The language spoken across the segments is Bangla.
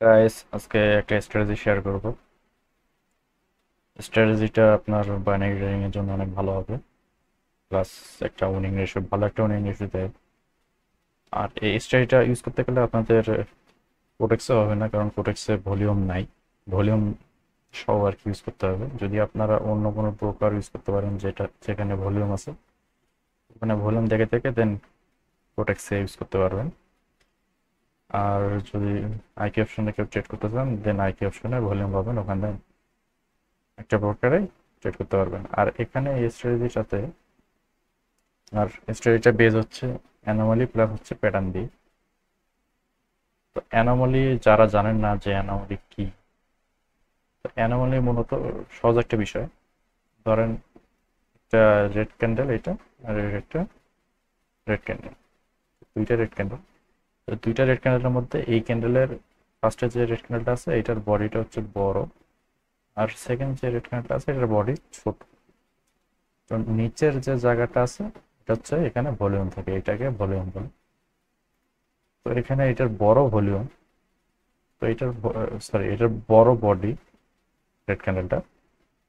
গাইস আজকে একটা স্ট্র্যাটেজি শেয়ার করব। স্ট্র্যাটেজিটা আপনার বাইনারি ট্রেডিং এর জন্য অনেক ভালো হবে, প্লাস একটা উইনিং রেশিও, ভালো একটা উইনিং রেশিও দেয়। আর এই স্ট্র্যাটেজিটা ইউজ করতে গেলে আপনাদের কোটেক্সে হবে না, কারণ কোটেক্সে ভলিউম নাই। ভলিউম সহ আর কি ইউজ করতে হবে। যদি আপনারা অন্য কোনো ব্রোকার ইউজ করতে পারেন যেখানে ভলিউম আছে, ওখানে ভলিউম দেখে থেকে দেন কোটেক্সে ইউজ করতে পারবেন। আর যদি আইকি অপশনে কেউ ট্রেড করতে চান, দেন আইকি অপশনে ভলিউম পাবেন, ওখানে একটা ব্রোকারে ট্রেড করতে পারবেন। আর এখানে এই স্ট্র্যাটেজিটাতে আর স্ট্র্যাটেজিটা বেজ হচ্ছে অ্যানোমালি প্লাস হচ্ছে প্যাটার্ন দিয়ে। তো অ্যানোমালি যারা জানেন না যে অ্যানোমালি কি, তো অ্যানোমালি মূলত সহজ একটা বিষয়। ধরেন একটা রেড ক্যান্ডেল, এটা আর একটা রেড ক্যান্ডেল, দুইটা রেড ক্যান্ডেল। তো দুইটা রেড ক্যান্ডেলের মধ্যে এই ক্যান্ডেলের ফার্স্টে যে রেড ক্যান্ডেলটা আছে এটার বডিটা হচ্ছে বড়, আর সেকেন্ড যে রেড ক্যান্ডেলটা আছে এটার বডি ছোট। তো নিচের যে জায়গাটা আছে এটা হচ্ছে এখানে ভলিউম থাকে, এটাকে ভলিউম বলে। তো এখানে এটার বড় ভলিউম, তো এটার সরি এটার বড় বডি রেড ক্যান্ডেলটা,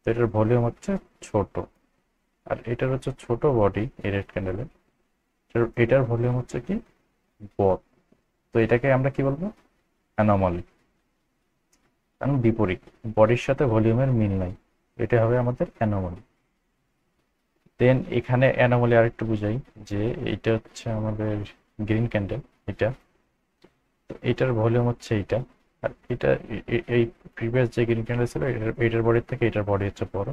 তো এটার ভলিউম হচ্ছে ছোট। আর এটার হচ্ছে ছোট বডি এই রেড ক্যান্ডেলের, এটার ভলিউম হচ্ছে কি বড়। তো এটাকে আমরা কি বলবো, অ্যানোমালি। কারণ বিপরীত, বডির সাথে ভলিউমের মিল নাই, এটা হবে আমাদের অ্যানোমালি। দেন এখানে অ্যানোমালি আরেকটু বুঝাই, যে এটা হচ্ছে আমাদের গ্রিন ক্যান্ডেল, এটা, তো এটার ভলিউম হচ্ছে এইটা। আর এটা এই প্রিভিয়াস যে গ্রিন ক্যান্ডেল ছিল এটার বডির থেকে এটার বডি হচ্ছে বড়।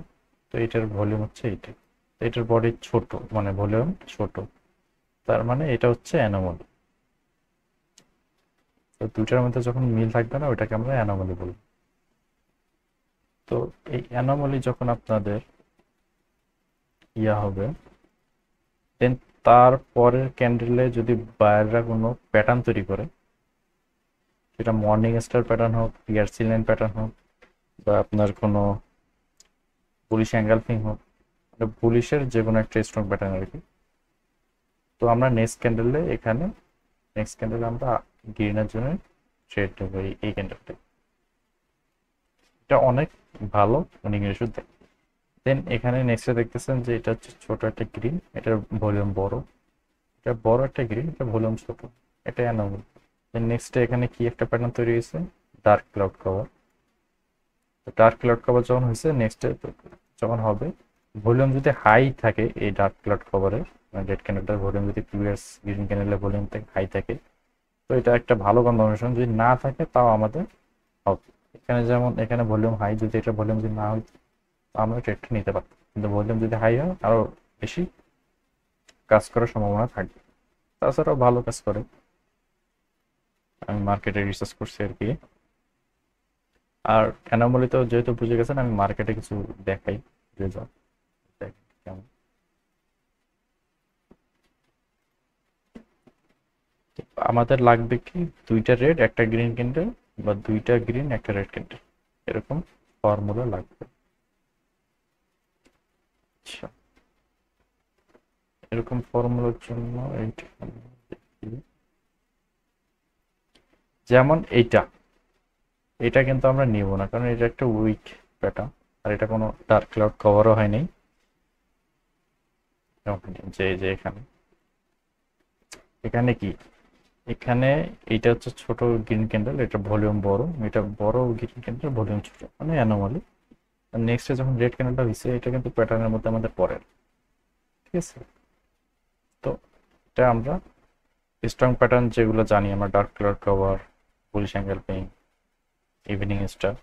তো এটার ভলিউম হচ্ছে এইটা, তো এটার বডি ছোট, মানে ভলিউম ছোট। তার মানে এটা হচ্ছে অ্যানোমালি। তো দুইটার মধ্যে যখন মিল থাকবে না ওইটাকে আমরা অ্যানোমালি বলবো। তো এই অ্যানোমালি যখন আপনাদের হবে, দেন তার পরের ক্যান্ডেলে যদি বায়াররা কোনো প্যাটার্ন তৈরি করে, সেটা মর্নিং স্টার প্যাটার্ন হোক, পিয়ারসি লাইন প্যাটার্ন হোক, বা আপনার কোনো বুলিশ অ্যাঙ্গেলফিং হোক, মানে বুলিশের যে কোনো একটা স্ট্রং প্যাটার্ন আর কি। তো আমরা নেক্সট ক্যান্ডেলে আমরা গ্রিনের জন্য ট্রেড নেবো এই ক্যান্ডেলটা। এটা অনেক ভালো উইনিং রেশিও দেয়। দেন এখানে নেক্সটে দেখতেছেন যে এটা হচ্ছে ছোট একটা গ্রিন, এটার ভলিউম বড়। এটা বড় একটা গ্রিন, এটা ভলিউম ছোট, এটা অ্যানোমালি। দেন নেক্সটে এখানে কি একটা প্যাটার্ন তৈরি হয়েছে, dark cloud cover. Dark cloud cover যখন হয়েছে, নেক্সটে যখন হবে, ভলিউম যদি হাই থাকে এই ডার্ক ক্লাউড কভারের, মানে রেড ক্যান্ডেলটার ভলিউম যদি প্রিভিয়াস গ্রিন ক্যান্ডেলের ভলিউম থেকে হাই থাকে, তো এটা একটা ভালো কনফার্মেশন। যদি না থাকে তাও আমাদের হবে। এখানে যেমন এখানে ভলিউম হাই, যদি এটা ভলিউম যদি না হয় তো আমরা ট্রেডটা নিতে পারতাম, কিন্তু ভলিউম যদি হাই হয় আরো বেশি কাজ করার সম্ভাবনা থাকবে। তাছাড়াও ভালো কাজ করে, আমি মার্কেটে রিসার্চ করছি আর কি। আর অ্যানোমালি তো যেহেতু বুঝে গেছেন, আমি মার্কেটে কিছু দেখাই রেজাল্ট, দেখেন কেমন। আমাদের লাগবে কি, দুইটা রেড একটা গ্রিন ক্যান্ডেল, বা দুইটা গ্রিন একটা রেড ক্যান্ডেল, এরকম ফর্মুলা লাগবে। আচ্ছা, এরকম ফর্মুলার জন্য এইটা দেখি। যেমন এইটা, এটা কিন্তু আমরা নিব না, কারণ এটা একটা উইক প্যাটার্ন, আর এটা কোনো ডার্ক ক্লাউড কভারও হয়নি। যে যে এখানে এখানে কি, এখানে এইটা হচ্ছে ছোট গ্রিন ক্যান্ডেল, এটা ভলিউম বড়, এটা বড় গ্রিন ক্যান্ডেল ভলিউম ছোট, মানে অ্যানোমালি। নেক্সটে যখন রেড ক্যান্ডেলটা হয়েছে, এটা কিন্তু প্যাটার্নের মধ্যে আমাদের পড়ে, ঠিক আছে। তো এটা আমরা স্ট্রং প্যাটার্ন যেগুলো জানি আমরা, dark colour cover, bullish angle paying, evening star,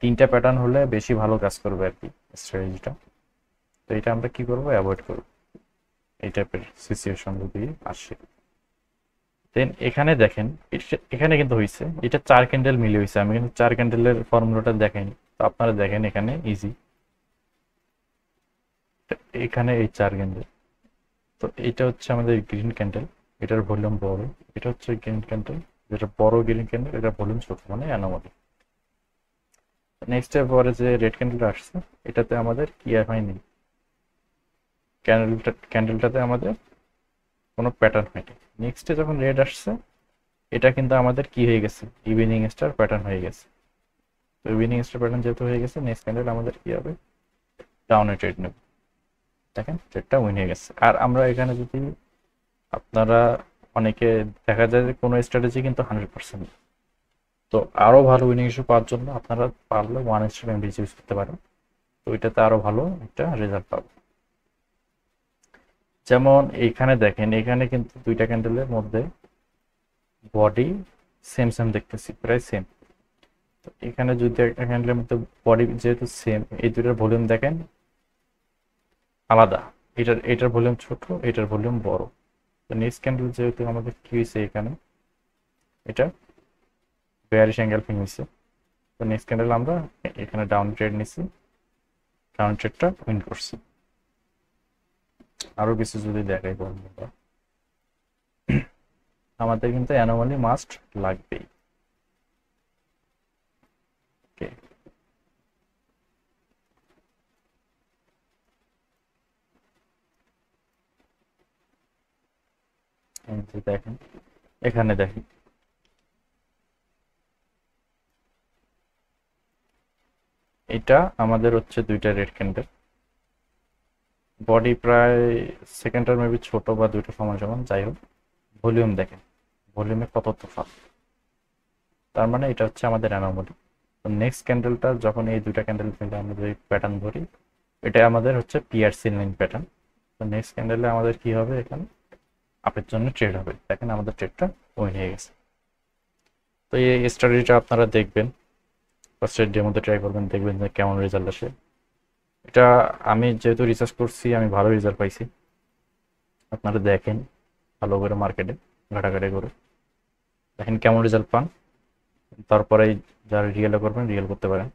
তিনটা প্যাটার্ন হলে বেশি ভালো কাজ করবে আর কি স্ট্র্যাটেজিটা। তো এটা আমরা কি করবো, অ্যাভয়েড করবো এই টাইপের সিচুয়েশন যদি আসে। দেন এখানে দেখেন, এখানে কিন্তু হয়েছে এটা চার ক্যান্ডেল মিলে হয়েছে, আমি কিন্তু চার ক্যান্ডেলের ফর্মুলাটা দেখাইনি, তো আপনারা দেখেন এখানে ইজি, এখানে এই চার ক্যান্ডেল। তো এটা হচ্ছে আমাদের গ্রিন ক্যান্ডেল, এটার ভলিউম বড়। এটা হচ্ছে গ্রিন ক্যান্ডেল, যেটা বড় গ্রিন ক্যান্ডেল, এটা ভলিউম ছোট, মানে অ্যানোমালি। নেক্সট এর পরে যে রেড ক্যান্ডেলটা আসছে, এটাতে আমাদের কি হয়নি, ক্যান্ডেলটাতে আমাদের কোনো প্যাটার্ন হয়নি। নেক্সটে যখন রেড আসছে, এটা কিন্তু আমাদের কি হয়ে গেছে, ইভিনিং স্টার প্যাটার্ন হয়ে গেছে। তো ইভিনিং স্টার প্যাটার্ন যেহেতু হয়ে গেছে, নেক্সট ক্যান্ডেল আমাদের কি হবে, ডাউনে ট্রেড নেব। দেখেন ট্রেডটা উইন হয়ে গেছে। আর আমরা এখানে যদি আপনারা অনেকে দেখা যায় যে কোনো স্ট্র্যাটেজি কিন্তু 100%, তো আরো ভালো উইনিং ইস্যু পাওয়ার জন্য আপনারা পারলে ওয়ান স্টার এমডিসি ইউজ করতে পারেন। তো এটাতে আরো ভালো একটা রেজাল্ট পাবেন। যেমন এইখানে দেখেন, এখানে কিন্তু দুইটা ক্যান্ডেলের মধ্যে বডি সেম সেম দেখতেছি, প্রায় সেম। তো এখানে যদি একটা ক্যান্ডেলের মধ্যে বডি যেহেতু সেম, এই দুইটার ভলিউম দেখেন আলাদা। এটার ভলিউম ছোট, এটার ভলিউম বড়। তো নেক্সট ক্যান্ডেল যেহেতু আমাদের কি হয়েছে এখানে, এটা বেয়ারিশ অ্যাঙ্গেল ভেঙেছে। তো নেক্সট ক্যান্ডেল আমরা এখানে ডাউন ট্রেড নিছি, ডাউন ট্রেডটা উইন করছি। আরো কিছু যদি দেখাই বন্ধুরা, আমাদের কিন্তু অ্যানোমালি মাস্ট লাগবেই। ওকে, দেখেন এখানে দেখেন, এটা আমাদের হচ্ছে দুইটা রেড ক্যান্ডেল, বডি প্রায় সেকেন্ডটার মেবি ছোট বা দুইটা সমান সমান, যাই হোক ভলিউম দেখেন, ভলিউমে কত তফাৎ। তার মানে এটা হচ্ছে আমাদের অ্যানোমালি। তো নেক্সট ক্যান্ডেলটা যখন এই দুইটা ক্যান্ডেল মিলে আমরা যদি প্যাটার্ন ধরি, এটা আমাদের হচ্ছে পিআরসি লাইন প্যাটার্ন। তো নেক্সট ক্যান্ডেলে আমাদের কি হবে, এখানে আপের জন্য ট্রেড হবে। দেখেন আমাদের ট্রেডটা উইন হয়ে গেছে। তো এই স্ট্র্যাটেজিটা আপনারা দেখবেন, ফার্স্টে ডেমোতে ট্রাই করবেন, দেখবেন যে কেমন রেজাল্ট আসে। এটা আমি যেহেতু রিসার্চ করছি, আমি ভালো রেজাল্ট পাইছি। আপনারা দেখেন ভালো করে মার্কেটে ঘাটাঘাটি করে দেখেন কেমন রেজাল্ট পান, তারপরে যারা রিয়েলও করবেন রিয়েল করতে পারেন।